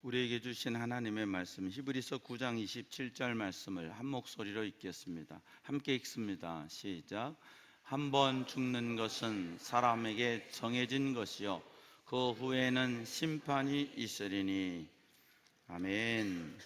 우리에게 주신 하나님의 말씀 히브리서 9장 27절 말씀을 한 목소리로 읽겠습니다. 함께 읽습니다. 시작. 한 번 죽는 것은 사람에게 정해진 것이요 그 후에는 심판이 있으리니. 아멘.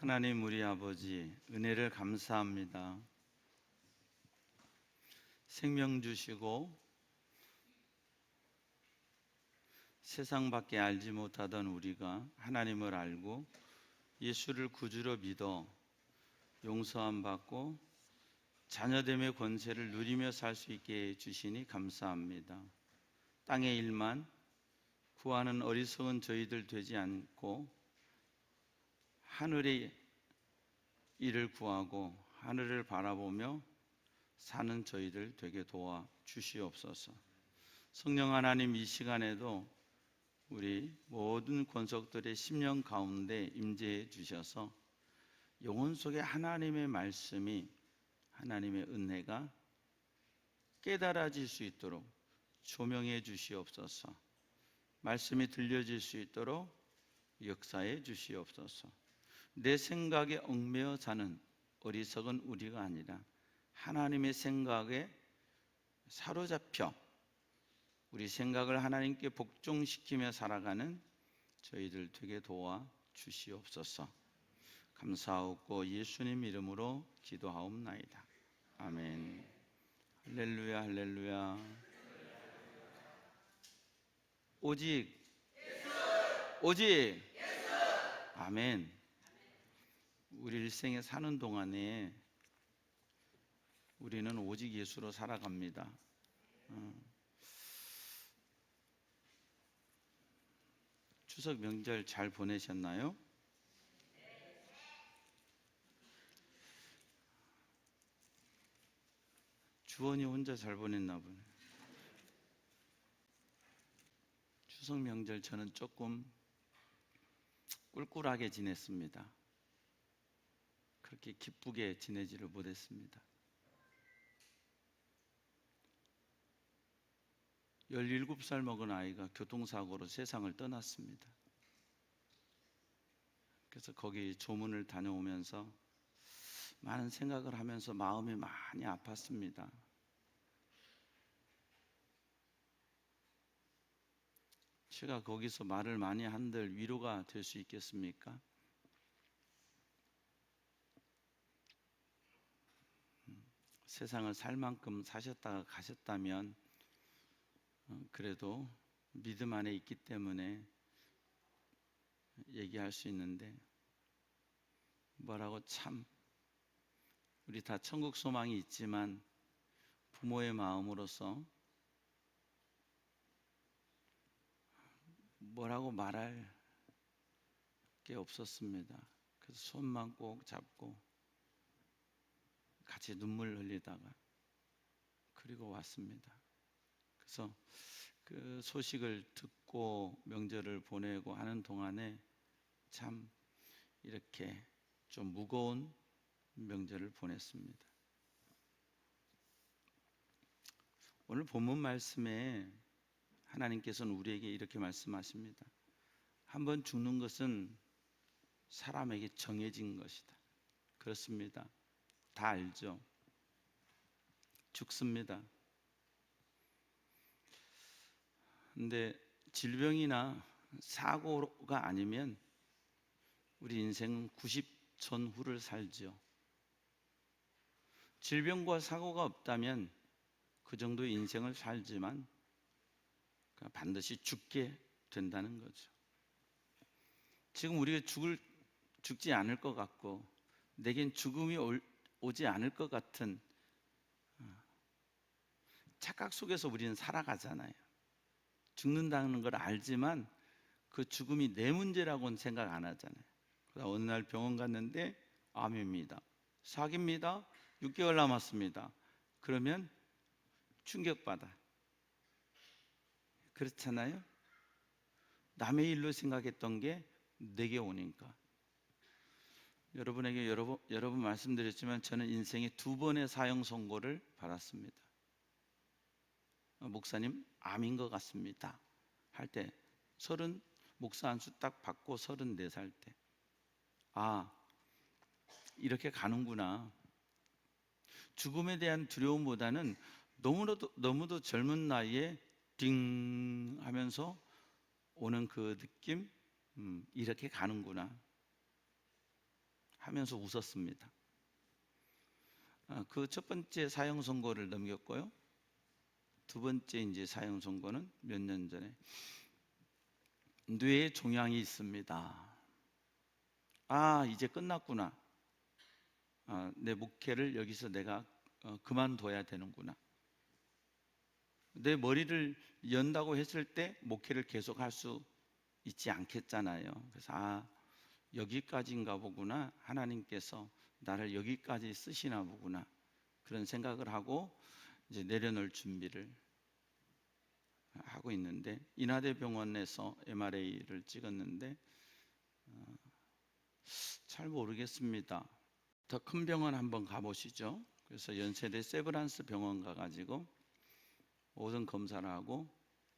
하나님 우리 아버지, 은혜를 감사합니다. 생명 주시고 세상밖에 알지 못하던 우리가 하나님을 알고 예수를 구주로 믿어 용서함 받고 자녀됨의 권세를 누리며 살 수 있게 해주시니 감사합니다. 땅의 일만 구하는 어리석은 저희들 되지 않고 하늘의 일을 구하고 하늘을 바라보며 사는 저희들 되게 도와 주시옵소서. 성령 하나님, 이 시간에도 우리 모든 권속들의 심령 가운데 임재해 주셔서 영혼 속에 하나님의 말씀이, 하나님의 은혜가 깨달아질 수 있도록 조명해 주시옵소서. 말씀이 들려질 수 있도록 역사해 주시옵소서. 내 생각에 얽매여 사는 어리석은 우리가 아니라 하나님의 생각에 사로잡혀 우리 생각을 하나님께 복종시키며 살아가는 저희들 되게 도와 주시옵소서. 감사하고 예수님 이름으로 기도하옵나이다. 아멘. 할렐루야, 할렐루야. 오직, 오직, 아멘. 우리 일생에 사는 동안에 우리는 오직 예수로 살아갑니다. 추석 명절 잘 보내셨나요? 주원이 혼자 잘 보냈나 보네. 추석 명절 저는 조금 꿀꿀하게 지냈습니다. 그렇게 기쁘게 지내지를 못했습니다. 17살 먹은 아이가 교통사고로 세상을 떠났습니다. 그래서 거기 조문을 다녀오면서 많은 생각을 하면서 마음이 많이 아팠습니다. 제가 거기서 말을 많이 한들 위로가 될 수 있겠습니까? 세상을 살 만큼 사셨다가 가셨다면 그래도 믿음 안에 있기 때문에 얘기할 수 있는데 뭐라고 참 우리 다 천국 소망이 있지만 부모의 마음으로서 뭐라고 말할 게 없었습니다. 그래서 손만 꼭 잡고 같이 눈물 흘리다가 그리고 왔습니다. 그래서 그 소식을 듣고 명절을 보내고 하는 동안에 참 이렇게 좀 무거운 명절을 보냈습니다. 오늘 본문 말씀에 하나님께서는 우리에게 이렇게 말씀하십니다. 한번 죽는 것은 사람에게 정해진 것이다. 그렇습니다. 다 알죠. 죽습니다. 근데 질병이나 사고가 아니면 우리 인생은 90전후를 살죠. 질병과 사고가 없다면 그 정도의 인생을 살지만 반드시 죽게 된다는 거죠. 지금 우리가 죽지 않을 것 같고 내겐 죽음이 오지 않을 것 같은 착각 속에서 우리는 살아가잖아요. 죽는다는 걸 알지만 그 죽음이 내 문제라고는 생각 안 하잖아요. 그래서 어느 날 병원 갔는데 암입니다. 사기입니다. 6개월 남았습니다. 그러면 충격받아. 그렇잖아요. 남의 일로 생각했던 게 내게 오니까. 여러분에게 여러 번 말씀드렸지만 저는 인생에 2번의 사형 선고를 받았습니다. 목사님 암인 것 같습니다 할 때 목사 안수 딱 받고 34살 때 이렇게 가는구나. 죽음에 대한 두려움보다는 너무도 젊은 나이에 띵 하면서 오는 그 느낌, 이렇게 가는구나 하면서 웃었습니다. 그 첫 번째 사형 선고를 넘겼고요. 두 번째 이제 사형 선고는 몇 년 전에 뇌에 종양이 있습니다. 이제 끝났구나. 내 목회를 여기서 내가 그만둬야 되는구나. 내 머리를 연다고 했을 때 목회를 계속 할 수 있지 않겠잖아요. 그래서 여기까지인가 보구나. 하나님께서 나를 여기까지 쓰시나 보구나. 그런 생각을 하고 이제 내려놓을 준비를 하고 있는데 인하대병원에서 MRA를 찍었는데 잘 모르겠습니다. 더 큰 병원 한번 가보시죠. 그래서 연세대 세브란스 병원 가가지고 모든 검사를 하고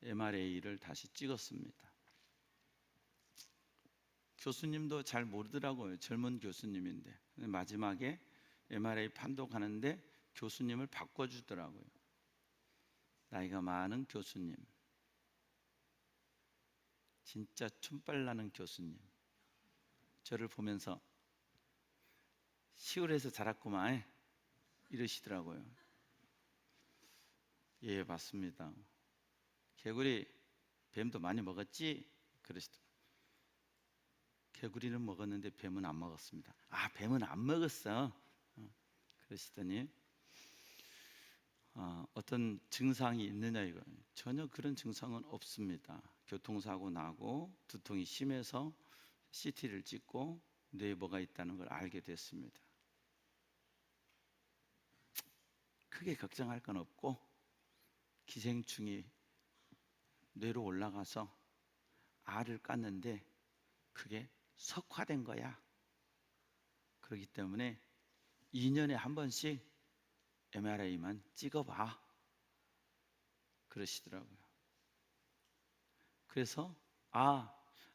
MRA를 다시 찍었습니다. 교수님도 잘 모르더라고요. 젊은 교수님인데 마지막에 MRA 판독하는데 교수님을 바꿔주더라고요. 나이가 많은 교수님, 진짜 춤발나는 교수님. 저를 보면서 시골에서 자랐구만. 이러시더라고요. 예, 맞습니다. 개구리, 뱀도 많이 먹었지? 그러시더라고요. 개구리는 먹었는데 뱀은 안 먹었습니다. 아, 뱀은 안 먹었어. 그러시더니 어떤 증상이 있느냐 이거. 전혀 그런 증상은 없습니다. 교통사고 나고 두통이 심해서 CT를 찍고 뇌에 뭐가 있다는 걸 알게 됐습니다. 크게 걱정할 건 없고 기생충이 뇌로 올라가서 알을 깠는데 그게 석화된 거야. 그렇기 때문에 2년에 한 번씩 MRI만 찍어봐. 그러시더라고요. 그래서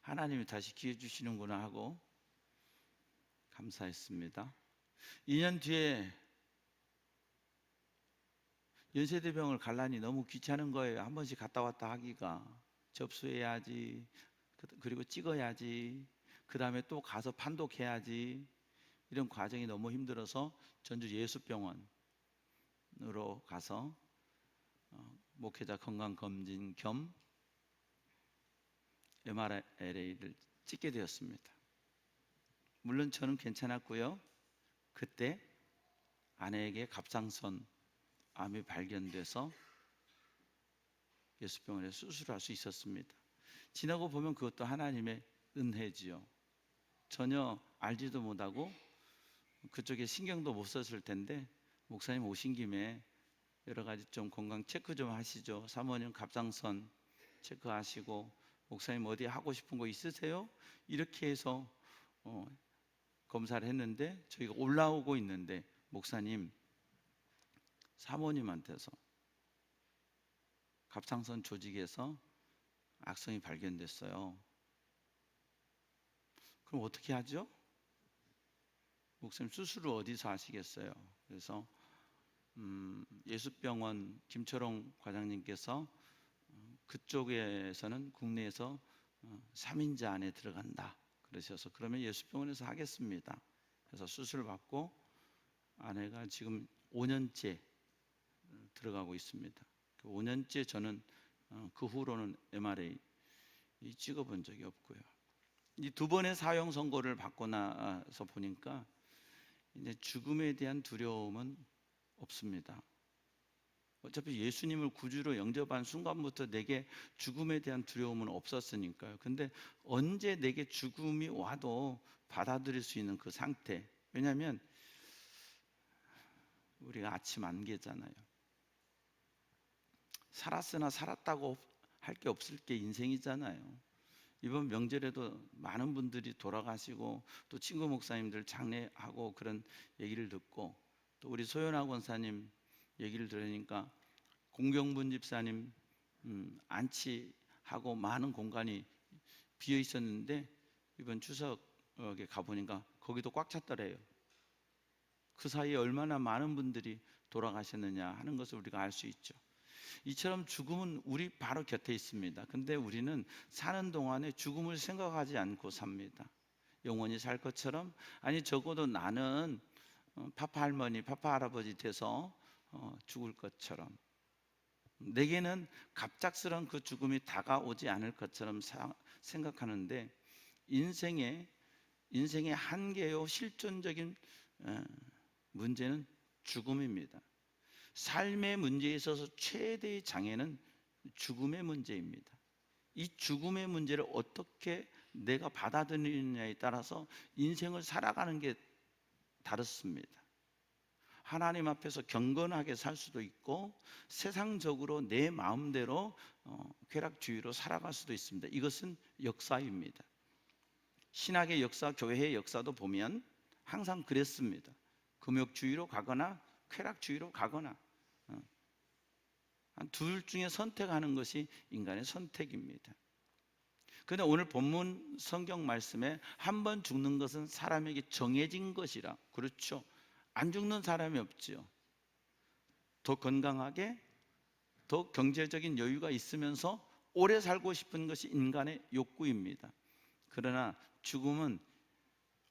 하나님이 다시 기회 주시는구나 하고 감사했습니다. 2년 뒤에 연세대병을 갈라니 너무 귀찮은 거예요. 한 번씩 갔다 왔다 하기가. 접수해야지, 그리고 찍어야지, 그 다음에 또 가서 판독해야지. 이런 과정이 너무 힘들어서 전주 예수병원으로 가서 목회자 건강검진 겸 MRI를 찍게 되었습니다. 물론 저는 괜찮았고요. 그때 아내에게 갑상선 암이 발견돼서 예수병원에 수술할 수 있었습니다. 지나고 보면 그것도 하나님의 은혜지요. 전혀 알지도 못하고 그쪽에 신경도 못 썼을 텐데 목사님 오신 김에 여러 가지 좀 건강 체크 좀 하시죠. 사모님 갑상선 체크하시고 목사님 어디 하고 싶은 거 있으세요? 이렇게 해서 검사를 했는데 저희가 올라오고 있는데 목사님 사모님한테서 갑상선 조직에서 악성이 발견됐어요. 그럼 어떻게 하죠? 목사님 수술을 어디서 하시겠어요? 그래서 예수병원 김철홍 과장님께서 그쪽에서는 국내에서 3인자 안에 들어간다 그러셔서 그러면 예수병원에서 하겠습니다. 그래서 수술을 받고 아내가 지금 5년째 들어가고 있습니다. 5년째 저는 그 후로는 MRI 찍어본 적이 없고요. 이 두 번의 사형 선고를 받고 나서 보니까 이제 죽음에 대한 두려움은 없습니다. 어차피 예수님을 구주로 영접한 순간부터 내게 죽음에 대한 두려움은 없었으니까요. 근데 언제 내게 죽음이 와도 받아들일 수 있는 그 상태. 왜냐하면 우리가 아침 안개잖아요. 살았으나 살았다고 할 게 없을 게 인생이잖아요. 이번 명절에도 많은 분들이 돌아가시고 또 친구 목사님들 장례하고 그런 얘기를 듣고 또 우리 소연아 권사님 얘기를 들으니까 공경분 집사님 안치하고 많은 공간이 비어 있었는데 이번 추석에 가보니까 거기도 꽉 찼더래요. 그 사이에 얼마나 많은 분들이 돌아가셨느냐 하는 것을 우리가 알 수 있죠. 이처럼 죽음은 우리 바로 곁에 있습니다. 근데 우리는 사는 동안에 죽음을 생각하지 않고 삽니다. 영원히 살 것처럼, 아니 적어도 나는 파파 할머니, 파파 할아버지 돼서 죽을 것처럼, 내게는 갑작스러운 그 죽음이 다가오지 않을 것처럼 생각하는데 인생의 한계요 실존적인 문제는 죽음입니다. 삶의 문제에 있어서 최대의 장애는 죽음의 문제입니다. 이 죽음의 문제를 어떻게 내가 받아들이느냐에 따라서 인생을 살아가는 게 다릅니다. 하나님 앞에서 경건하게 살 수도 있고 세상적으로 내 마음대로 쾌락주의로 살아갈 수도 있습니다. 이것은 역사입니다. 신학의 역사, 교회의 역사도 보면 항상 그랬습니다. 금욕주의로 가거나 쾌락주의로 가거나 둘 중에 선택하는 것이 인간의 선택입니다. 그런데 오늘 본문 성경 말씀에 한 번 죽는 것은 사람에게 정해진 것이라. 그렇죠. 안 죽는 사람이 없죠. 더 건강하게, 더 경제적인 여유가 있으면서 오래 살고 싶은 것이 인간의 욕구입니다. 그러나 죽음은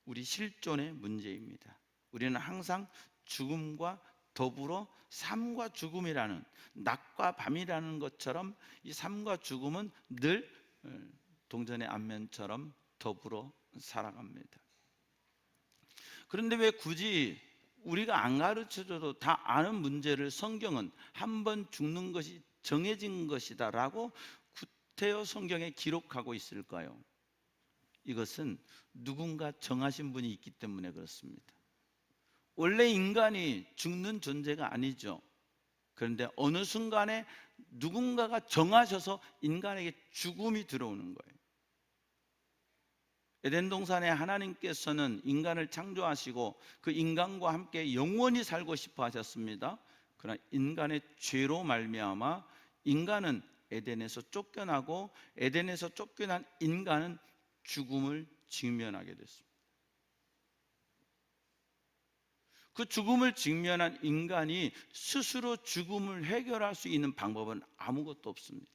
우리 실존의 문제입니다. 우리는 항상 죽음과 더불어 삶과 죽음이라는, 낮과 밤이라는 것처럼 이 삶과 죽음은 늘 동전의 앞면처럼 더불어 살아갑니다. 그런데 왜 굳이 우리가 안 가르쳐줘도 다 아는 문제를 성경은 한 번 죽는 것이 정해진 것이다 라고 구태여 성경에 기록하고 있을까요? 이것은 누군가 정하신 분이 있기 때문에 그렇습니다. 원래 인간이 죽는 존재가 아니죠. 그런데 어느 순간에 누군가가 정하셔서 인간에게 죽음이 들어오는 거예요. 에덴 동산에 하나님께서는 인간을 창조하시고 그 인간과 함께 영원히 살고 싶어 하셨습니다. 그러나 인간의 죄로 말미암아 인간은 에덴에서 쫓겨나고, 에덴에서 쫓겨난 인간은 죽음을 직면하게 됐습니다. 그 죽음을 직면한 인간이 스스로 죽음을 해결할 수 있는 방법은 아무것도 없습니다.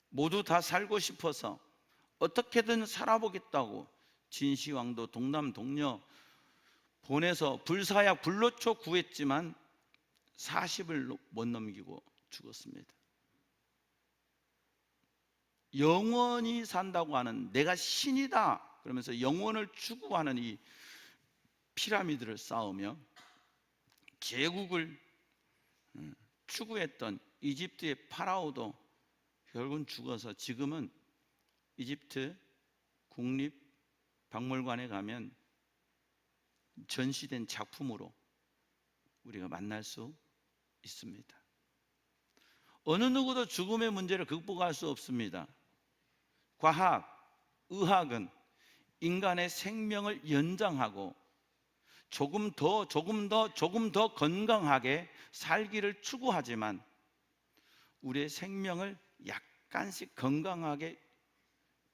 모두 다 살고 싶어서 어떻게든 살아보겠다고 진시황도 동남 동녀 보내서 불사약 불로초 구했지만 40을 못 넘기고 죽었습니다. 영원히 산다고 하는, 내가 신이다 그러면서 영원을 추구하는 이 피라미드를 쌓으며 제국을 추구했던 이집트의 파라오도 결국은 죽어서 지금은 이집트 국립박물관에 가면 전시된 작품으로 우리가 만날 수 있습니다. 어느 누구도 죽음의 문제를 극복할 수 없습니다. 과학, 의학은 인간의 생명을 연장하고 조금 더 건강하게 살기를 추구하지만 우리의 생명을 약간씩 건강하게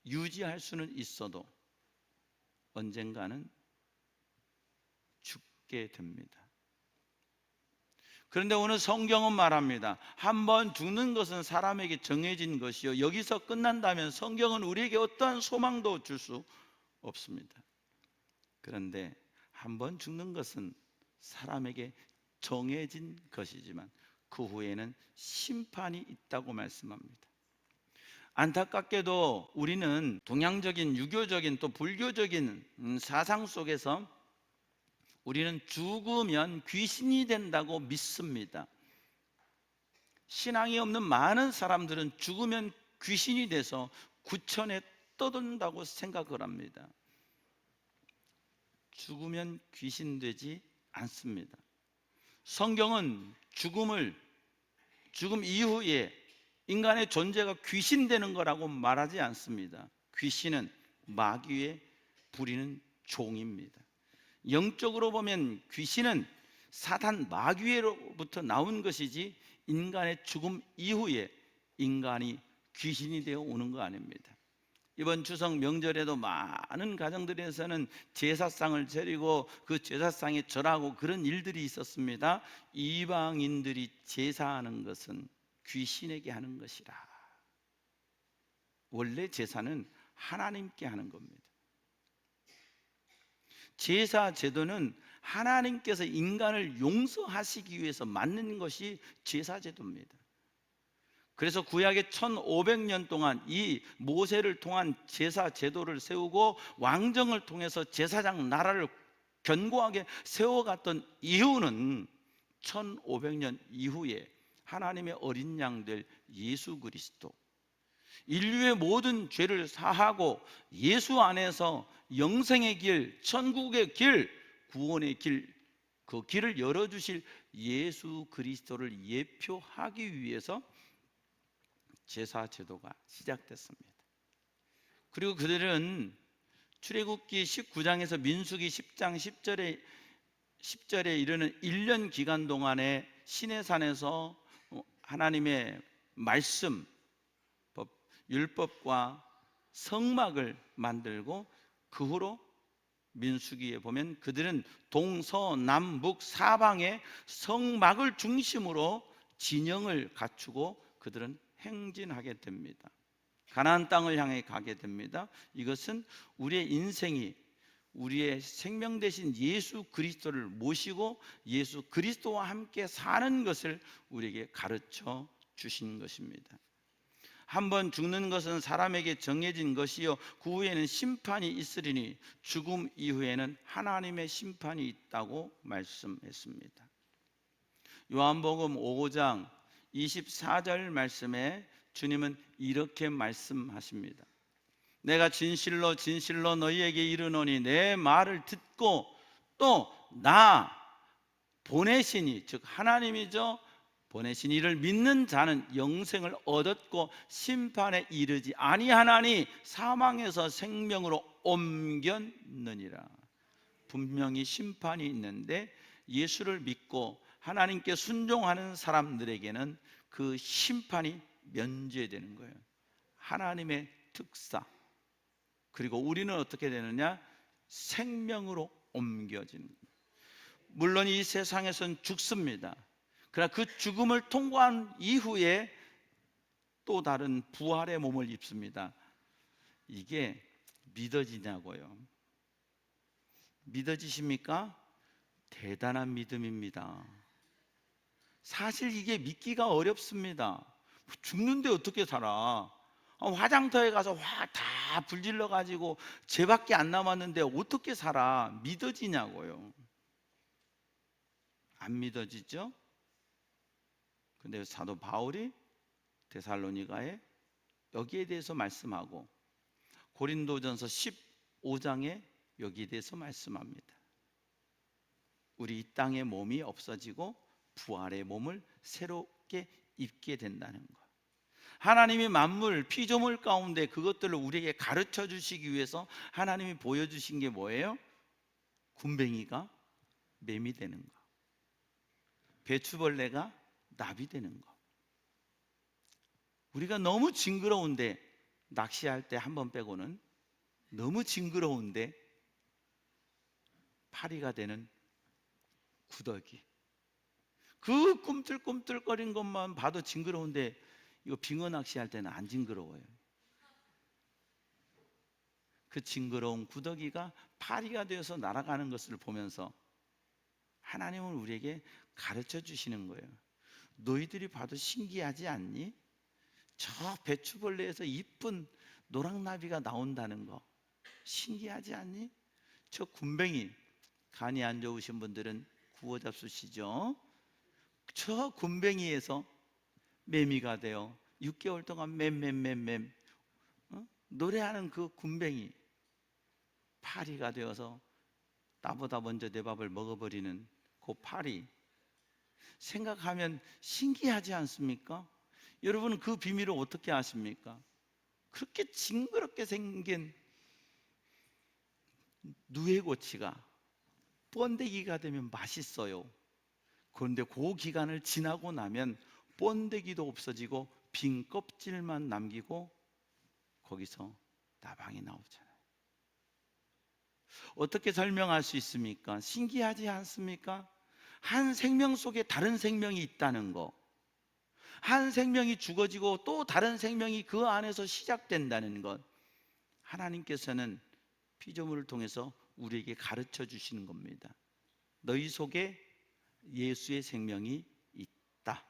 유지할 수는 있어도 언젠가는 죽게 됩니다. 그런데 오늘 성경은 말합니다. 한번 죽는 것은 사람에게 정해진 것이요, 여기서 끝난다면 성경은 우리에게 어떠한 소망도 줄 수 없습니다. 그런데 한번 죽는 것은 사람에게 정해진 것이지만 그 후에는 심판이 있다고 말씀합니다. 안타깝게도 우리는 동양적인, 유교적인, 또 불교적인 사상 속에서 우리는 죽으면 귀신이 된다고 믿습니다. 신앙이 없는 많은 사람들은 죽으면 귀신이 돼서 구천에 떠돈다고 생각을 합니다. 죽으면 귀신 되지 않습니다. 성경은 죽음 이후에 인간의 존재가 귀신 되는 거라고 말하지 않습니다. 귀신은 마귀의 부리는 종입니다. 영적으로 보면 귀신은 사탄 마귀로부터 나온 것이지 인간의 죽음 이후에 인간이 귀신이 되어 오는 거 아닙니다. 이번 추석 명절에도 많은 가정들에서는 제사상을 차리고 그 제사상에 절하고 그런 일들이 있었습니다. 이방인들이 제사하는 것은 귀신에게 하는 것이라. 원래 제사는 하나님께 하는 겁니다. 제사 제도는 하나님께서 인간을 용서하시기 위해서 만든 것이 제사 제도입니다. 그래서 구약의 1500년 동안 이 모세를 통한 제사 제도를 세우고 왕정을 통해서 제사장 나라를 견고하게 세워갔던 이유는 1500년 이후에 하나님의 어린 양들 예수 그리스도, 인류의 모든 죄를 사하고 예수 안에서 영생의 길, 천국의 길, 구원의 길, 그 길을 열어주실 예수 그리스도를 예표하기 위해서 제사 제도가 시작됐습니다. 그리고 그들은 출애굽기 19장에서 민수기 10장 10절에 이르는 1년 기간 동안에 시내산에서 하나님의 말씀, 율법과 성막을 만들고 그 후로 민수기에 보면 그들은 동서남북 사방에 성막을 중심으로 진영을 갖추고 그들은 행진하게 됩니다. 가나안 땅을 향해 가게 됩니다. 이것은 우리의 인생이, 우리의 생명 되신 예수 그리스도를 모시고 예수 그리스도와 함께 사는 것을 우리에게 가르쳐 주신 것입니다. 한번 죽는 것은 사람에게 정해진 것이요 그 후에는 심판이 있으리니 죽음 이후에는 하나님의 심판이 있다고 말씀했습니다. 요한복음 5장 24절 말씀에 주님은 이렇게 말씀하십니다. 내가 진실로 진실로 너희에게 이르노니 내 말을 듣고 또 나 보내시니 즉 하나님이죠 보내신 이를 믿는 자는 영생을 얻었고 심판에 이르지 아니하나니 사망에서 생명으로 옮겼느니라. 분명히 심판이 있는데 예수를 믿고 하나님께 순종하는 사람들에게는 그 심판이 면제되는 거예요. 하나님의 특사. 그리고 우리는 어떻게 되느냐? 생명으로 옮겨지는 거예요. 물론 이 세상에선 죽습니다. 그러나 그 죽음을 통과한 이후에 또 다른 부활의 몸을 입습니다. 이게 믿어지냐고요? 믿어지십니까? 대단한 믿음입니다. 사실 이게 믿기가 어렵습니다. 죽는데 어떻게 살아? 화장터에 가서 화 다 불질러 가지고 죄밖에 안 남았는데 어떻게 살아? 믿어지냐고요? 안 믿어지죠? 근데 사도 바울이 데살로니가에 여기에 대해서 말씀하고 고린도전서 15장에 여기에 대해서 말씀합니다. 우리 이 땅의 몸이 없어지고 부활의 몸을 새롭게 입게 된다는 것. 하나님이 만물, 피조물 가운데 그것들을 우리에게 가르쳐 주시기 위해서 하나님이 보여주신 게 뭐예요? 굼벵이가 매미 되는 거, 배추벌레가 나비 되는 거. 우리가 너무 징그러운데 낚시할 때 한 번 빼고는 너무 징그러운데 파리가 되는 구더기. 그 꿈틀꿈틀거린 것만 봐도 징그러운데 이거 빙어 낚시할 때는 안 징그러워요. 그 징그러운 구더기가 파리가 되어서 날아가는 것을 보면서 하나님은 우리에게 가르쳐 주시는 거예요. 너희들이 봐도 신기하지 않니? 저 배추벌레에서 이쁜 노랑나비가 나온다는 거 신기하지 않니? 저 굼벵이, 간이 안 좋으신 분들은 구워 잡수시죠. 저 굼벵이에서 매미가 되어 6개월 동안 맴 노래하는 그 굼벵이 파리가 되어서 나보다 먼저 내 밥을 먹어버리는 그 파리, 생각하면 신기하지 않습니까? 여러분은 그 비밀을 어떻게 아십니까? 그렇게 징그럽게 생긴 누에고치가 번데기가 되면 맛있어요. 그런데 그 기간을 지나고 나면 번데기도 없어지고 빈 껍질만 남기고 거기서 나방이 나오잖아요. 어떻게 설명할 수 있습니까? 신기하지 않습니까? 한 생명 속에 다른 생명이 있다는 거, 한 생명이 죽어지고 또 다른 생명이 그 안에서 시작된다는 것, 하나님께서는 피조물을 통해서 우리에게 가르쳐 주시는 겁니다. 너희 속에 예수의 생명이 있다.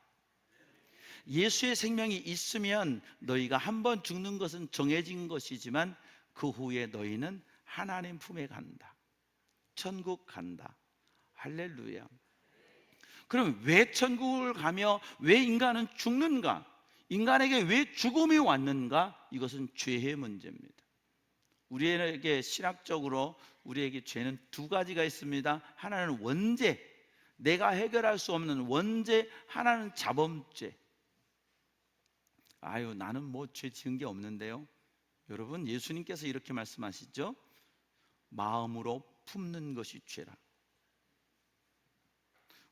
예수의 생명이 있으면 너희가 한번 죽는 것은 정해진 것이지만 그 후에 너희는 하나님 품에 간다. 천국 간다. 할렐루야. 그럼 왜 천국을 가며 왜 인간은 죽는가? 인간에게 왜 죽음이 왔는가? 이것은 죄의 문제입니다. 우리에게 신학적으로 우리에게 죄는 두 가지가 있습니다. 하나는 원죄, 내가 해결할 수 없는 원죄, 하나는 자범죄. 아유, 나는 뭐 죄 지은 게 없는데요. 여러분, 예수님께서 이렇게 말씀하시죠. 마음으로 품는 것이 죄라.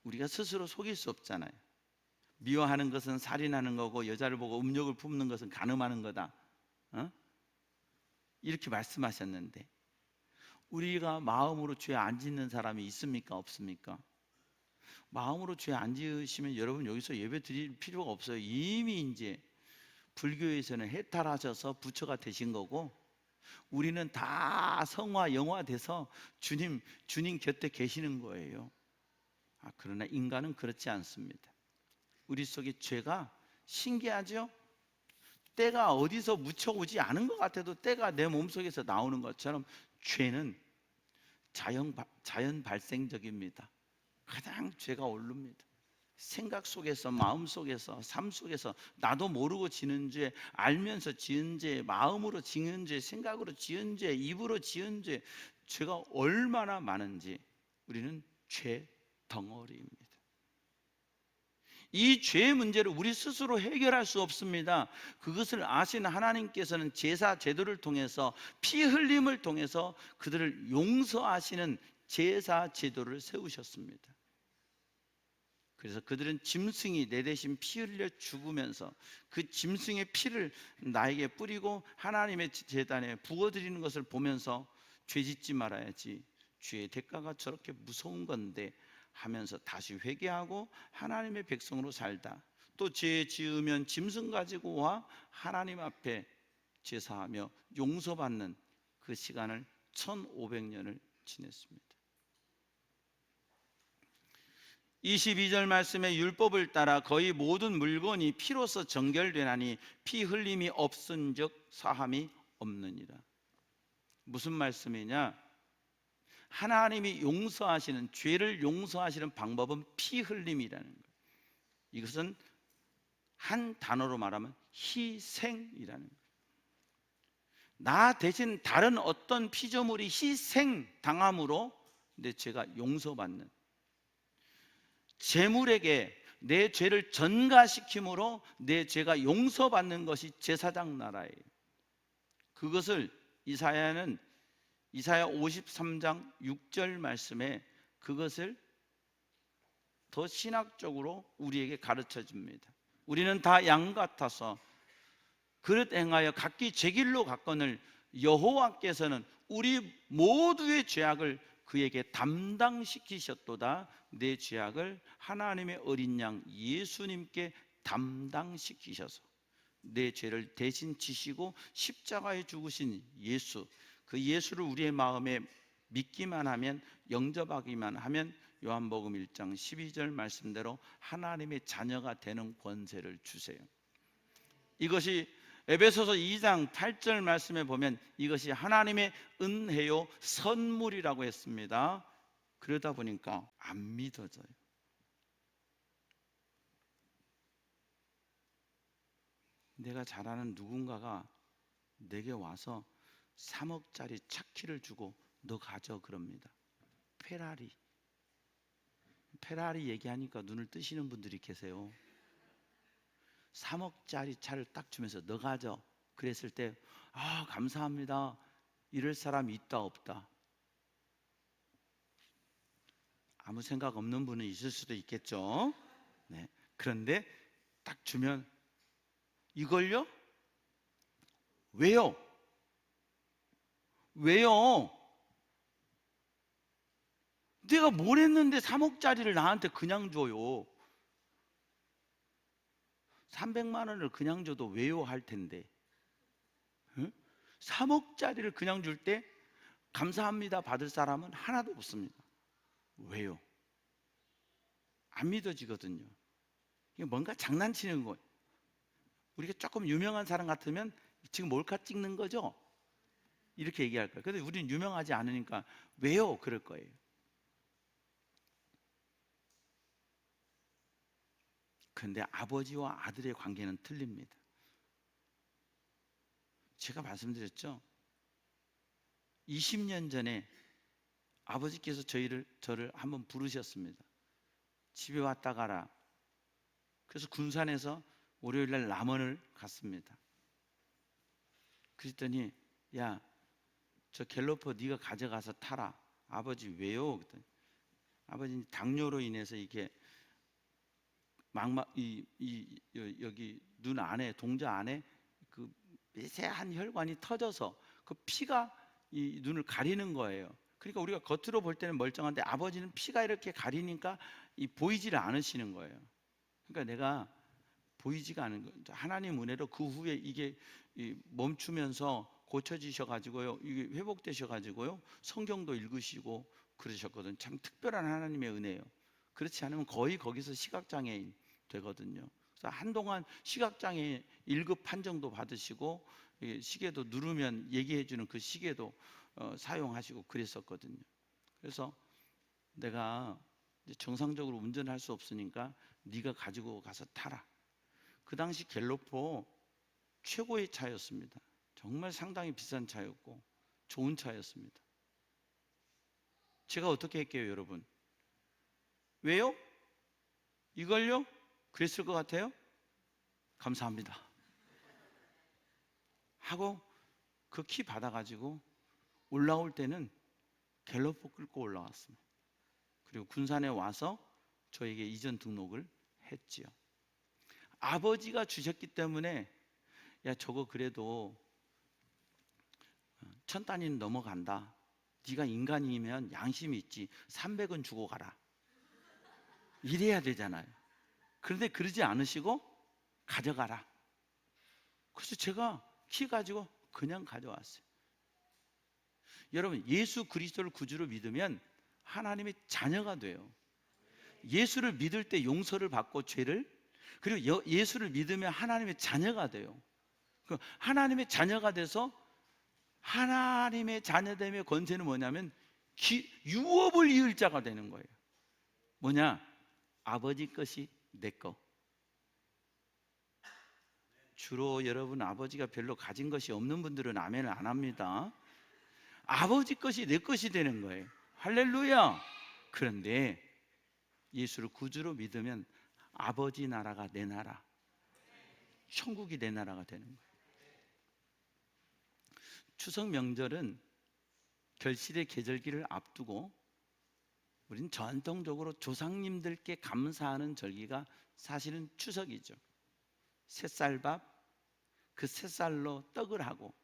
우리가 스스로 속일 수 없잖아요. 미워하는 것은 살인하는 거고 여자를 보고 음욕을 품는 것은 간음하는 거다. 이렇게 말씀하셨는데 우리가 마음으로 죄 안 짓는 사람이 있습니까? 없습니까? 마음으로 죄 안 지으시면 여러분 여기서 예배 드릴 필요가 없어요. 이미 이제 불교에서는 해탈하셔서 부처가 되신 거고 우리는 다 성화 영화돼서 주님 곁에 계시는 거예요. 그러나 인간은 그렇지 않습니다. 우리 속에 죄가 신기하죠? 때가 어디서 묻혀오지 않은 것 같아도 때가 내 몸속에서 나오는 것처럼 죄는 자연 발생적입니다. 가장 죄가 오릅니다. 생각 속에서, 마음 속에서, 삶 속에서 나도 모르고 지는 죄, 알면서 지은 죄, 마음으로 지은 죄, 생각으로 지은 죄, 입으로 지은 죄, 죄가 얼마나 많은지 우리는 죄 덩어리입니다. 이 죄의 문제를 우리 스스로 해결할 수 없습니다. 그것을 아시는 하나님께서는 제사 제도를 통해서, 피 흘림을 통해서 그들을 용서하시는 제사 제도를 세우셨습니다. 그래서 그들은 짐승이 내 대신 피 흘려 죽으면서 그 짐승의 피를 나에게 뿌리고 하나님의 제단에 부어드리는 것을 보면서 죄 짓지 말아야지, 죄의 대가가 저렇게 무서운 건데 하면서 다시 회개하고 하나님의 백성으로 살다, 또 죄 지으면 짐승 가지고 와 하나님 앞에 제사하며 용서받는 그 시간을 1500년을 지냈습니다. 22절 말씀에 율법을 따라 거의 모든 물건이 피로서 정결되나니 피 흘림이 없은즉 사함이 없느니라. 무슨 말씀이냐? 하나님이 용서하시는, 죄를 용서하시는 방법은 피 흘림이라는 거예요. 이것은 한 단어로 말하면 희생이라는 거예요. 나 대신 다른 어떤 피조물이 희생당함으로 내 죄가 용서받는, 제물에게 내 죄를 전가시킴으로 내 죄가 용서받는 것이 제사장 나라예요. 그것을 이사야 53장 6절 말씀에 그것을 더 신학적으로 우리에게 가르쳐 줍니다. 우리는 다 양 같아서 그릇 행하여 각기 제 길로 갔거늘 여호와께서는 우리 모두의 죄악을 그에게 담당시키셨도다. 내 죄악을 하나님의 어린 양 예수님께 담당시키셔서 내 죄를 대신 지시고 십자가에 죽으신 예수, 그 예수를 우리의 마음에 믿기만 하면, 영접하기만 하면 요한복음 1장 12절 말씀대로 하나님의 자녀가 되는 권세를 주세요. 이것이 에베소서 2장 8절 말씀에 보면 이것이 하나님의 은혜요 선물이라고 했습니다. 그러다 보니까 안 믿어져요. 내가 잘 아는 누군가가 내게 와서 3억짜리 차키를 주고 너 가져 그럽니다. 페라리 얘기하니까 눈을 뜨시는 분들이 계세요. 3억짜리 차를 딱 주면서 너 가져 그랬을 때 감사합니다 이럴 사람이 있다 없다? 아무 생각 없는 분은 있을 수도 있겠죠. 네. 그런데 딱 주면 이걸요? 왜요? 내가 뭘 했는데 3억짜리를 나한테 그냥 줘요? 300만 원을 그냥 줘도 왜요 할 텐데, 응? 3억짜리를 그냥 줄 때 감사합니다 받을 사람은 하나도 없습니다. 왜요? 안 믿어지거든요. 이게 뭔가 장난치는 거예요. 우리가 조금 유명한 사람 같으면 지금 몰카 찍는 거죠? 이렇게 얘기할 거예요. 근데 우리는 유명하지 않으니까 왜요? 그럴 거예요. 그런데 아버지와 아들의 관계는 틀립니다. 제가 말씀드렸죠. 20년 전에 아버지께서 저를 한번 부르셨습니다. 집에 왔다 가라. 그래서 군산에서 월요일날 남원을 갔습니다. 그랬더니 야, 저 갤로퍼 네가 가져가서 타라. 아버지 왜요? 그랬더니 아버지 당뇨로 인해서 이게 여기 눈 안에, 동자 안에 그 미세한 혈관이 터져서 그 피가 이 눈을 가리는 거예요. 그러니까 우리가 겉으로 볼 때는 멀쩡한데 아버지는 피가 이렇게 가리니까 보이지를 않으시는 거예요. 그러니까 내가 보이지가 않은 거예요. 하나님 은혜로 그 후에 이게 멈추면서 고쳐지셔가지고요, 이게 회복되셔가지고요, 성경도 읽으시고 그러셨거든요. 참 특별한 하나님의 은혜예요. 그렇지 않으면 거의 거기서 시각장애인 되거든요. 그래서 한동안 시각장애 1급 판정도 받으시고, 시계도 누르면 얘기해주는 그 시계도 사용하시고 그랬었거든요. 그래서 내가 정상적으로 운전할 수 없으니까 네가 가지고 가서 타라. 그 당시 갤로포 최고의 차였습니다. 정말 상당히 비싼 차였고 좋은 차였습니다. 제가 어떻게 할게요, 여러분? 왜요? 이걸요? 그랬을 것 같아요? 감사합니다 하고 그 키 받아가지고 올라올 때는 갤로포 끌고 올라왔습니다. 그리고 군산에 와서 저에게 이전 등록을 했지요. 아버지가 주셨기 때문에, 야, 저거 그래도 1000단위는 넘어간다. 네가 인간이면 양심이 있지. 300은 주고 가라. 이래야 되잖아요. 그런데 그러지 않으시고 가져가라. 그래서 제가 키 가지고 그냥 가져왔어요. 여러분, 예수 그리스도를 구주로 믿으면 하나님의 자녀가 돼요. 예수를 믿을 때 용서를 받고 죄를, 그리고 예수를 믿으면 하나님의 자녀가 돼요. 하나님의 자녀가 돼서, 하나님의 자녀됨의 권세는 뭐냐면 유업을 이을 자가 되는 거예요. 뭐냐? 아버지 것이 내 거. 주로 여러분 아버지가 별로 가진 것이 없는 분들은 아멘을 안 합니다. 아버지 것이 내 것이 되는 거예요. 할렐루야. 그런데 예수를 구주로 믿으면 아버지 나라가 내 나라, 천국이 내 나라가 되는 거예요. 추석 명절은 결실의 계절기를 앞두고 우리는 전통적으로 조상님들께 감사하는 절기가 사실은 추석이죠. 새쌀밥, 그 새쌀로 떡을 하고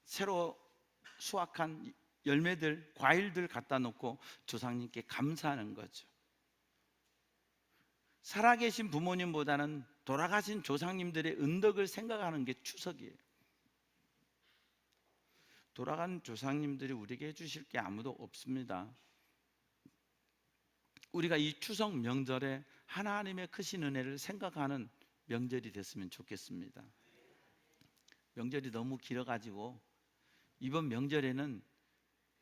새로 수확한 열매들, 과일들 갖다 놓고 조상님께 감사하는 거죠. 살아계신 부모님보다는 돌아가신 조상님들의 은덕을 생각하는 게 추석이에요. 돌아간 조상님들이 우리에게 해주실 게 아무도 없습니다. 우리가 이 추석 명절에 하나님의 크신 은혜를 생각하는 명절이 됐으면 좋겠습니다. 명절이 너무 길어가지고 이번 명절에는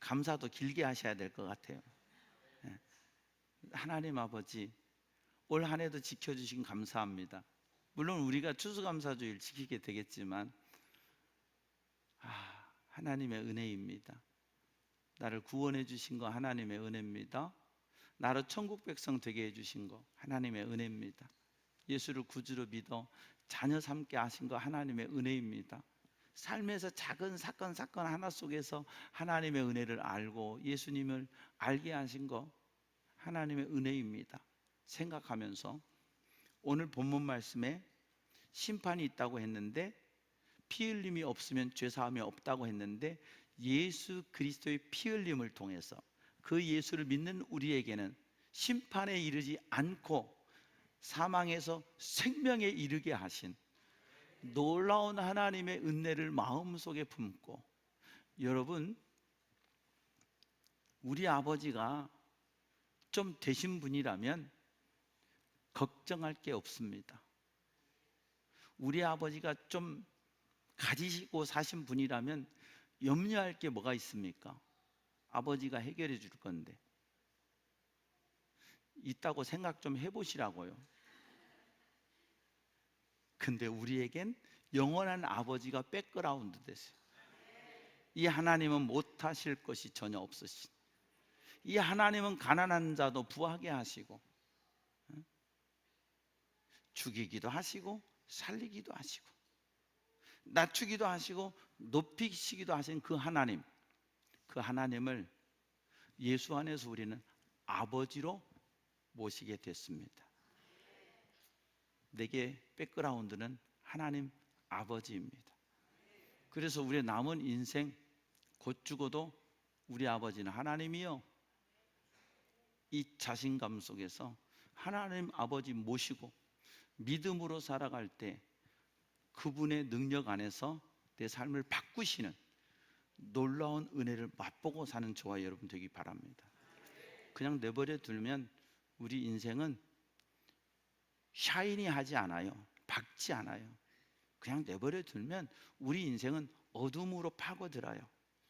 감사도 길게 하셔야 될 것 같아요. 하나님 아버지, 올 한 해도 지켜주신 감사합니다. 물론 우리가 추수감사주일 지키게 되겠지만, 하나님의 은혜입니다. 나를 구원해 주신 거 하나님의 은혜입니다. 나를 천국 백성 되게 해주신 거 하나님의 은혜입니다. 예수를 구주로 믿어 자녀 삼게 하신 거 하나님의 은혜입니다. 삶에서 작은 사건 하나 속에서 하나님의 은혜를 알고 예수님을 알게 하신 거 하나님의 은혜입니다. 생각하면서 오늘 본문 말씀에 심판이 있다고 했는데, 피 흘림이 없으면 죄사함이 없다고 했는데, 예수 그리스도의 피 흘림을 통해서 그 예수를 믿는 우리에게는 심판에 이르지 않고 사망에서 생명에 이르게 하신 놀라운 하나님의 은혜를 마음속에 품고, 여러분, 우리 아버지가 좀 되신 분이라면 걱정할 게 없습니다. 우리 아버지가 좀 가지시고 사신 분이라면 염려할 게 뭐가 있습니까? 아버지가 해결해 줄 건데. 있다고 생각 좀 해보시라고요. 근데 우리에겐 영원한 아버지가 백그라운드 됐어요. 이 하나님은 못하실 것이 전혀 없으신, 이 하나님은 가난한 자도 부하게 하시고 죽이기도 하시고 살리기도 하시고 낮추기도 하시고 높이시기도 하신 그 하나님, 그 하나님을 예수 안에서 우리는 아버지로 모시게 됐습니다. 내게 백그라운드는 하나님 아버지입니다. 그래서 우리의 남은 인생 곧 죽어도 우리 아버지는 하나님이요, 이 자신감 속에서 하나님 아버지 모시고 믿음으로 살아갈 때 그분의 능력 안에서 내 삶을 바꾸시는 놀라운 은혜를 맛보고 사는 저와 여러분 되기 바랍니다. 그냥 내버려 두면 우리 인생은 샤이니하지 않아요. 밝지 않아요. 그냥 내버려 두면 우리 인생은 어둠으로 파고들어요.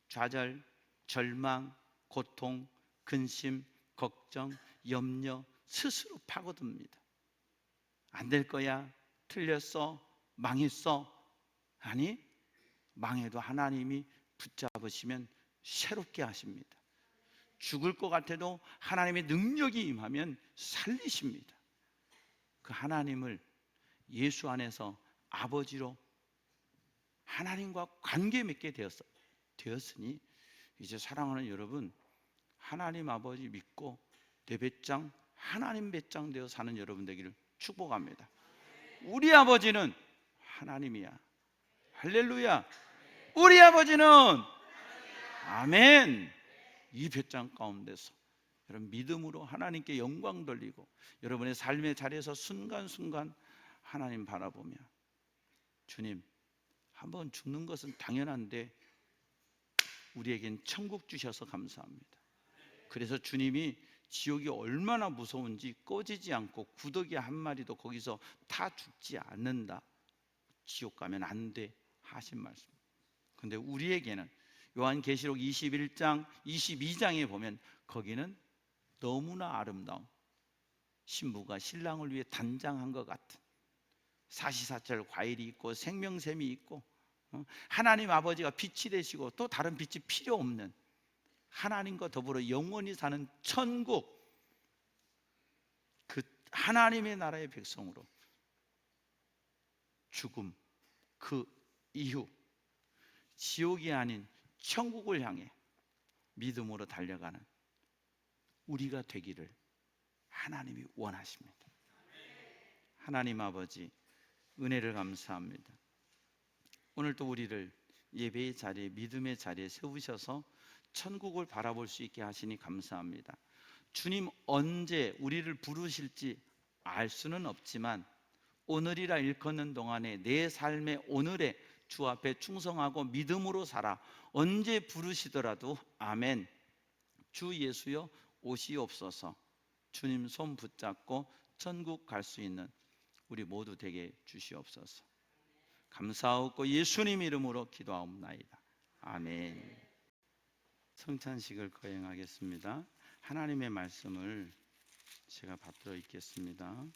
좌절, 절망, 고통, 근심, 걱정, 염려 스스로 파고듭니다. 안 될 거야, 틀렸어, 망했어. 아니, 망해도 하나님이 붙잡으시면 새롭게 하십니다. 죽을 것 같아도 하나님의 능력이 임하면 살리십니다. 그 하나님을 예수 안에서 아버지로 하나님과 관계 맺게 되었으니 이제 사랑하는 여러분, 하나님 아버지 믿고 내 배짱 하나님 배짱 되어 사는 여러분 되기를 축복합니다. 우리 아버지는 하나님이야. 할렐루야. 우리 아버지는 아멘. 이 배짱 가운데서 여러분 믿음으로 하나님께 영광 돌리고 여러분의 삶의 자리에서 순간순간 하나님 바라보며 주님, 한번 죽는 것은 당연한데 우리에겐 천국 주셔서 감사합니다. 그래서 주님이 지옥이 얼마나 무서운지 꺼지지 않고 구더기 한 마리도 거기서 타 죽지 않는다, 지옥 가면 안 돼 하신 말씀. 근데 우리에게는 요한계시록 21장 22장에 보면 거기는 너무나 아름다운 신부가 신랑을 위해 단장한 것 같은 사시사철 과일이 있고 생명샘이 있고 하나님 아버지가 빛이 되시고 또 다른 빛이 필요 없는 하나님과 더불어 영원히 사는 천국, 그 하나님의 나라의 백성으로 죽음 그 이후 지옥이 아닌 천국을 향해 믿음으로 달려가는 우리가 되기를 하나님이 원하십니다. 하나님 아버지 은혜를 감사합니다. 오늘 또 우리를 예배의 자리에 믿음의 자리에 세우셔서 천국을 바라볼 수 있게 하시니 감사합니다. 주님 언제 우리를 부르실지 알 수는 없지만 오늘이라 일컫는 동안에 내 삶의 오늘에 주 앞에 충성하고 믿음으로 살아 언제 부르시더라도 아멘, 주 예수여 오시옵소서, 주님 손 붙잡고 천국 갈 수 있는 우리 모두 되게 주시옵소서. 감사하고 예수님 이름으로 기도하옵나이다. 아멘. 성찬식을 거행하겠습니다. 하나님의 말씀을 제가 받들어 읽겠습니다.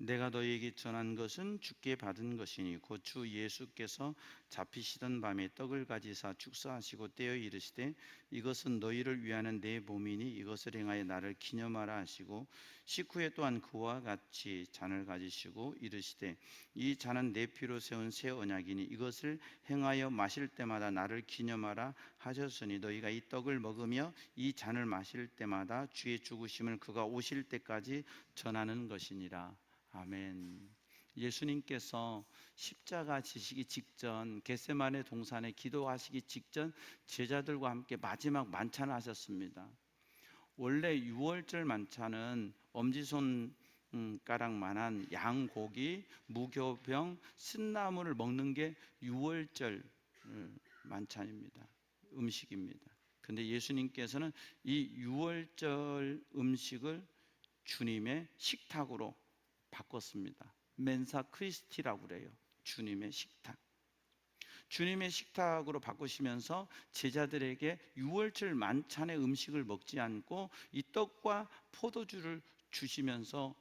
내가 너희에게 전한 것은 주께 받은 것이니 곧 주 예수께서 잡히시던 밤에 떡을 가지사 축사하시고 떼어 이르시되 이것은 너희를 위하는 내 몸이니 이것을 행하여 나를 기념하라 하시고 식후에 또한 그와 같이 잔을 가지시고 이르시되 이 잔은 내 피로 세운 새 언약이니 이것을 행하여 마실 때마다 나를 기념하라 하셨으니 너희가 이 떡을 먹으며 이 잔을 마실 때마다 주의 죽으심을 그가 오실 때까지 전하는 것이니라. 아멘. 예수님께서 십자가 지시기 직전 겟세마네 동산에 기도하시기 직전 제자들과 함께 마지막 만찬을 하셨습니다. 원래 유월절 만찬은 엄지손가락만한 양고기, 무교병, 쓴나물을 먹는 게 유월절 만찬입니다. 음식입니다. 근데 예수님께서는 이 유월절 음식을 주님의 식탁으로 바꿨습니다. 멘사 크리스티라고 그래요. 주님의 식탁. 주님의 식탁으로 바꾸시면서 제자들에게 유월절 만찬의 음식을 먹지 않고 이 떡과 포도주를 주시면서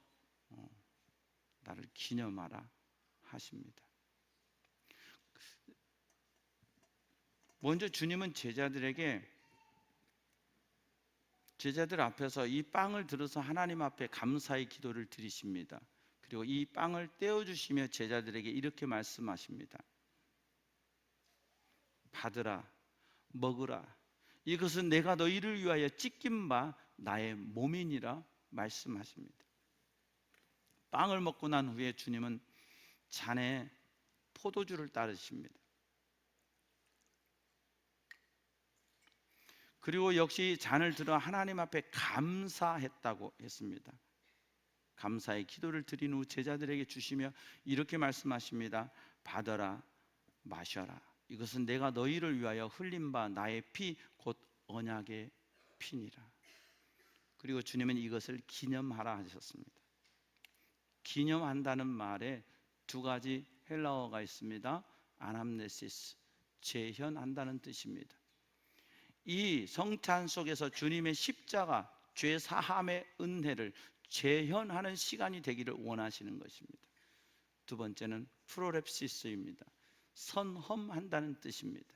나를 기념하라 하십니다. 먼저 주님은 제자들 앞에서 이 빵을 들어서 하나님 앞에 감사의 기도를 드리십니다. 그리고 이 빵을 떼어주시며 제자들에게 이렇게 말씀하십니다. 받으라, 먹으라. 이것은 내가 너희를 위하여 찢긴 바 나의 몸이니라 말씀하십니다. 빵을 먹고 난 후에 주님은 잔에 포도주를 따르십니다. 그리고 역시 잔을 들어 하나님 앞에 감사했다고 했습니다. 감사의 기도를 드린 후 제자들에게 주시며 이렇게 말씀하십니다. 받아라 마셔라. 이것은 내가 너희를 위하여 흘린 바 나의 피 곧 언약의 피니라. 그리고 주님은 이것을 기념하라 하셨습니다. 기념한다는 말에 두 가지 헬라어가 있습니다. 아남네시스, 재현한다는 뜻입니다. 이 성찬 속에서 주님의 십자가, 죄 사함의 은혜를 재현하는 시간이 되기를 원하시는 것입니다. 두 번째는 프로랩시스입니다. 선험한다는 뜻입니다.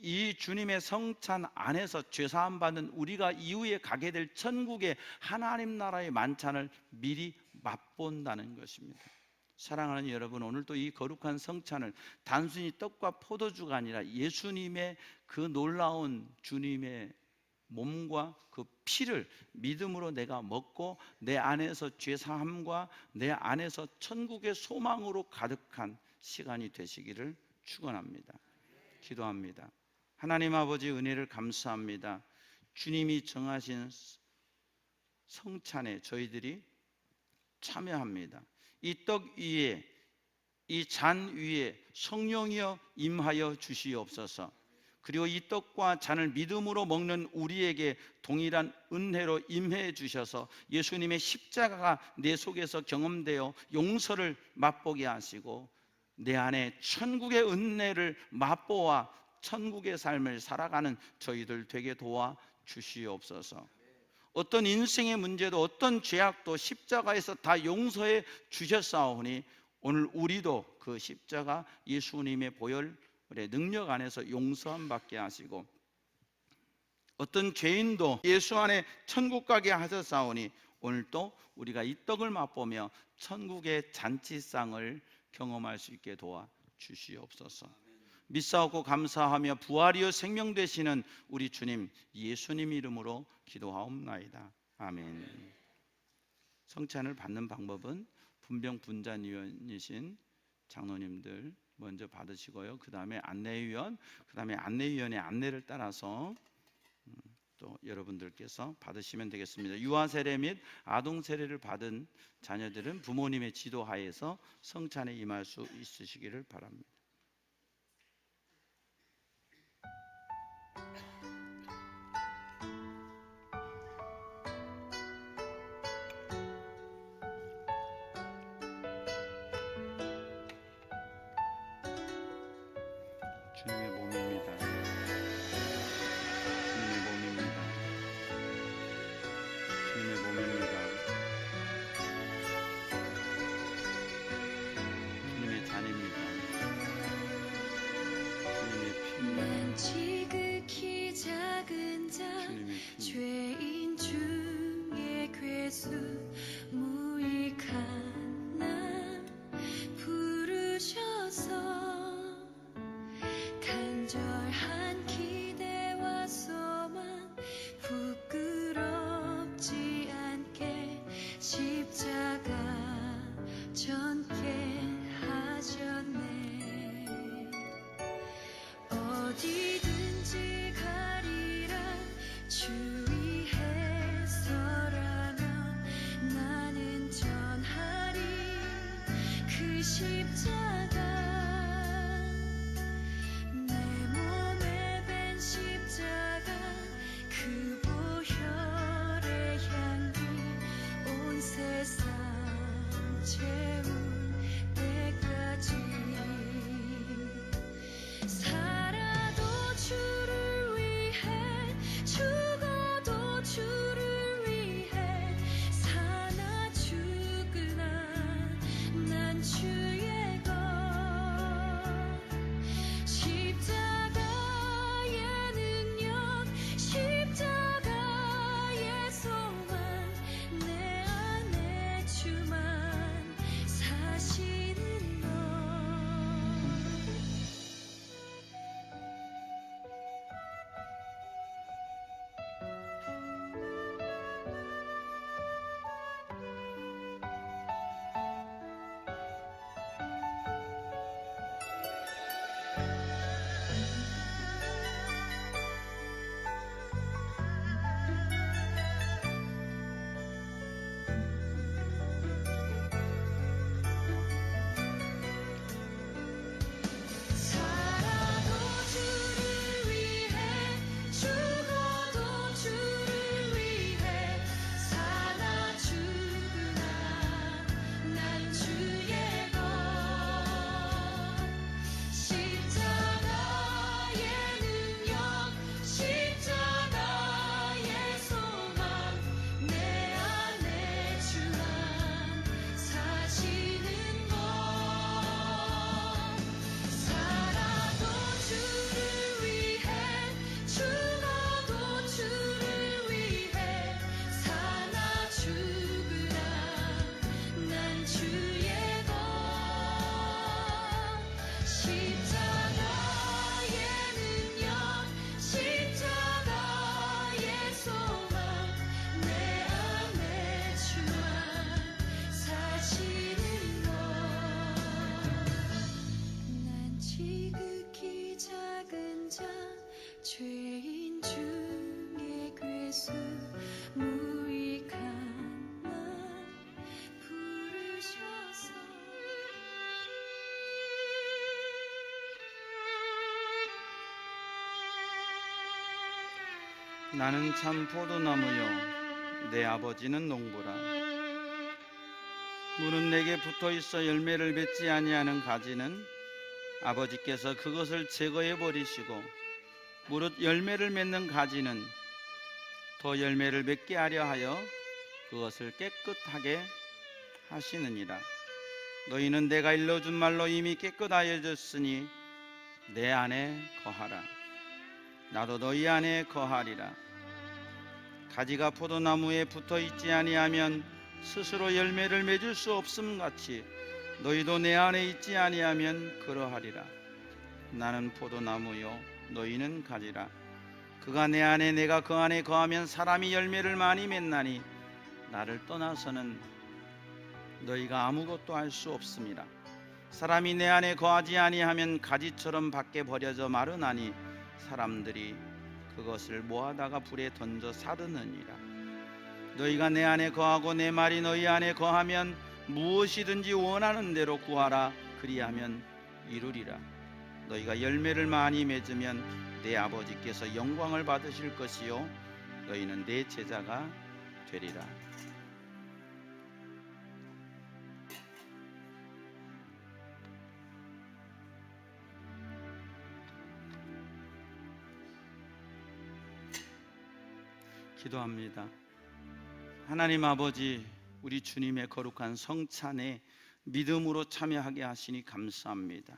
이 주님의 성찬 안에서 죄사함 받는 우리가 이후에 가게 될 천국의 하나님 나라의 만찬을 미리 맛본다는 것입니다. 사랑하는 여러분, 오늘도 이 거룩한 성찬을 단순히 떡과 포도주가 아니라 예수님의 그 놀라운 주님의 몸과 그 피를 믿음으로 내가 먹고 내 안에서 죄사함과 내 안에서 천국의 소망으로 가득한 시간이 되시기를 축원합니다. 기도합니다. 하나님 아버지, 은혜를 감사합니다. 주님이 정하신 성찬에 저희들이 참여합니다. 이 떡 위에, 이 잔 위에 성령이여 임하여 주시옵소서. 그리고 이 떡과 잔을 믿음으로 먹는 우리에게 동일한 은혜로 임해 주셔서 예수님의 십자가가 내 속에서 경험되어 용서를 맛보게 하시고 내 안에 천국의 은혜를 맛보아 천국의 삶을 살아가는 저희들 되게 도와 주시옵소서. 어떤 인생의 문제도 어떤 죄악도 십자가에서 다 용서해 주셨사오니 오늘 우리도 그 십자가 예수님의 보혈의 능력 안에서 용서함 받게 하시고 어떤 죄인도 예수 안에 천국 가게 하셨사오니 오늘도 우리가 이 떡을 맛보며 천국의 잔치상을 경험할 수 있게 도와 주시옵소서. 믿사옵고 감사하며 부활이요 생명 되시는 우리 주님 예수님 이름으로 기도하옵나이다. 아멘. 성찬을 받는 방법은 분병분잔위원이신 장로님들 먼저 받으시고요. 그 다음에 안내위원, 그 다음에 안내위원의 안내를 따라서 또 여러분들께서 받으시면 되겠습니다. 유아 세례 및 아동 세례를 받은 자녀들은 부모님의 지도하에서 성찬에 임할 수 있으시기를 바랍니다. 주님의 몸입니다. 주님의 몸입니다. 주님의 몸입니다. 주님의 잔입니다. 주님의 피입니다. 난 지극히 작은 자 주님의 피입니다. 죄인 중에 괴수 무익한 나 부르셔서 간절한 기대와 소망 부끄럽지 않게 십자가 전케 하셨네. 어디든지 가리라 주 위에 서라면 나는 전하리 그 십자가. 내 몸에 밴 십자가 그 보혈의 향기 온 세상 채울 때까지 살아도 주를 위해 죽어도 주를 위해 사나 죽으나 난 주의 것 죄인 중에 괴수 무익한 나 부르셔서 나는 참 포도나무요 내 아버지는 농부라. 무는 내게 붙어있어 열매를 맺지 아니하는 가지는 아버지께서 그것을 제거해 버리시고, 무릇 열매를 맺는 가지는 더 열매를 맺게 하려 하여 그것을 깨끗하게 하시느니라. 너희는 내가 일러준 말로 이미 깨끗하여졌으니 내 안에 거하라. 나도 너희 안에 거하리라. 가지가 포도나무에 붙어있지 아니하면 스스로 열매를 맺을 수 없음 같이 너희도 내 안에 있지 아니하면 그러하리라. 나는 포도나무요 너희는 가지라. 그가 내 안에 내가 그 안에 거하면 사람이 열매를 많이 맺나니 나를 떠나서는 너희가 아무것도 할 수 없음이라. 사람이 내 안에 거하지 아니하면 가지처럼 밖에 버려져 마르나니 사람들이 그것을 모아다가 불에 던져 사르느니라. 너희가 내 안에 거하고 내 말이 너희 안에 거하면 무엇이든지 원하는 대로 구하라. 그리하면 이루리라. 너희가 열매를 많이 맺으면 내 아버지께서 영광을 받으실 것이요 너희는 내 제자가 되리라. 기도합니다. 하나님 아버지, 우리 주님의 거룩한 성찬에 믿음으로 참여하게 하시니 감사합니다.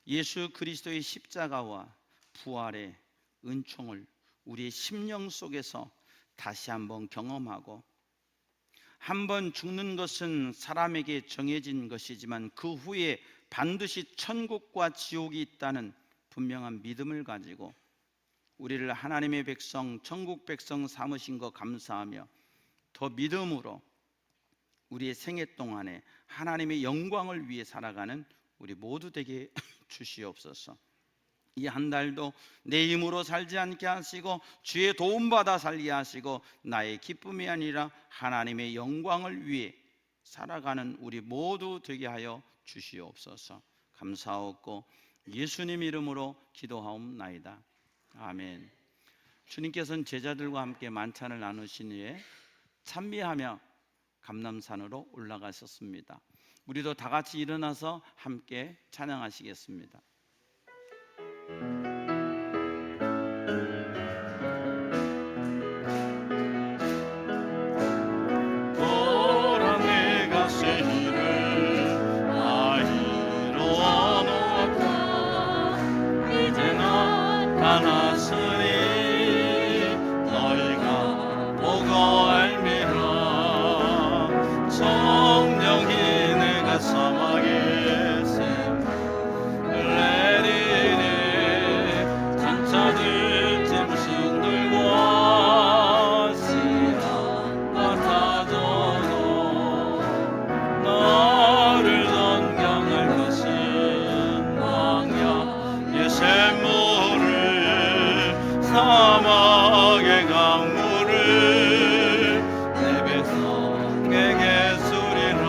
예수 그리스도의 십자가와 부활의 은총을 우리의 심령 속에서 다시 한번 경험하고, 한번 죽는 것은 사람에게 정해진 것이지만 그 후에 반드시 천국과 지옥이 있다는 분명한 믿음을 가지고 우리를 하나님의 백성, 천국 백성 삼으신 것 감사하며, 더 믿음으로 우리의 생애 동안에 하나님의 영광을 위해 살아가는 우리 모두 되게 주시옵소서. 이 한 달도 내 힘으로 살지 않게 하시고 주의 도움받아 살게 하시고 나의 기쁨이 아니라 하나님의 영광을 위해 살아가는 우리 모두 되게 하여 주시옵소서. 감사하옵고 예수님 이름으로 기도하옵나이다. 아멘. 주님께서는 제자들과 함께 만찬을 나누신 후에 찬미하며 감람산으로 올라가셨습니다. 우리도 다 같이 일어나서 함께 찬양하시겠습니다. 보라 내가 새일을 아이로 놓았다. 이제 나타났으니 너희가 보고 알미라. 성령이 내가 사막에 샘을 내리니 장차들 짐승 들고 씨랑 같아져도 나를 전경할 것은 광야의 샘물을 사막의 강물을 내 백성에게 주리라.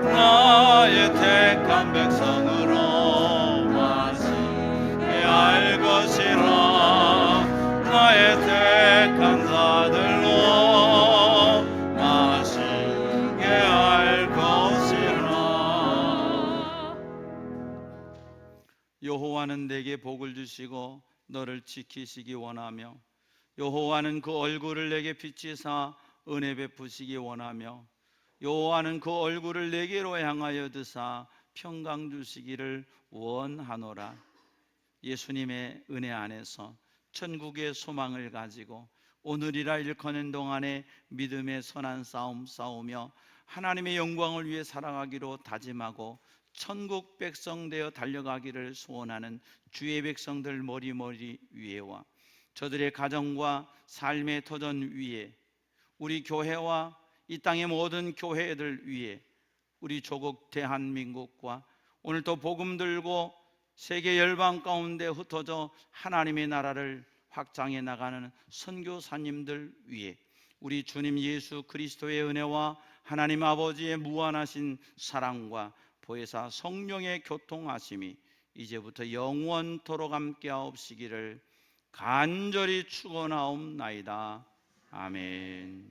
나의 택한 백성으로 마시게 할 것이라. 나의 택한 자들로 마시게 할 것이라. 여호와는 내게 복을 주시고 너를 지키시기 원하며, 여호와는 그 얼굴을 내게 비치사 은혜 베푸시기 원하며, 여호와는 그 얼굴을 내게로 향하여 드사 평강 주시기를 원하노라. 예수님의 은혜 안에서 천국의 소망을 가지고 오늘이라 일컫는 동안에 믿음의 선한 싸움 싸우며 하나님의 영광을 위해 살아가기로 다짐하고 천국 백성 되어 달려가기를 소원하는 주의 백성들 머리머리 위에와 저들의 가정과 삶의 터전 위에, 우리 교회와 이 땅의 모든 교회들 위에, 우리 조국 대한민국과 오늘도 복음 들고 세계 열방 가운데 흩어져 하나님의 나라를 확장해 나가는 선교사님들 위해 우리 주님 예수 그리스도의 은혜와 하나님 아버지의 무한하신 사랑과 보혜사 성령의 교통하심이 이제부터 영원토록 함께하옵시기를 간절히 축원하옵나이다. 아멘.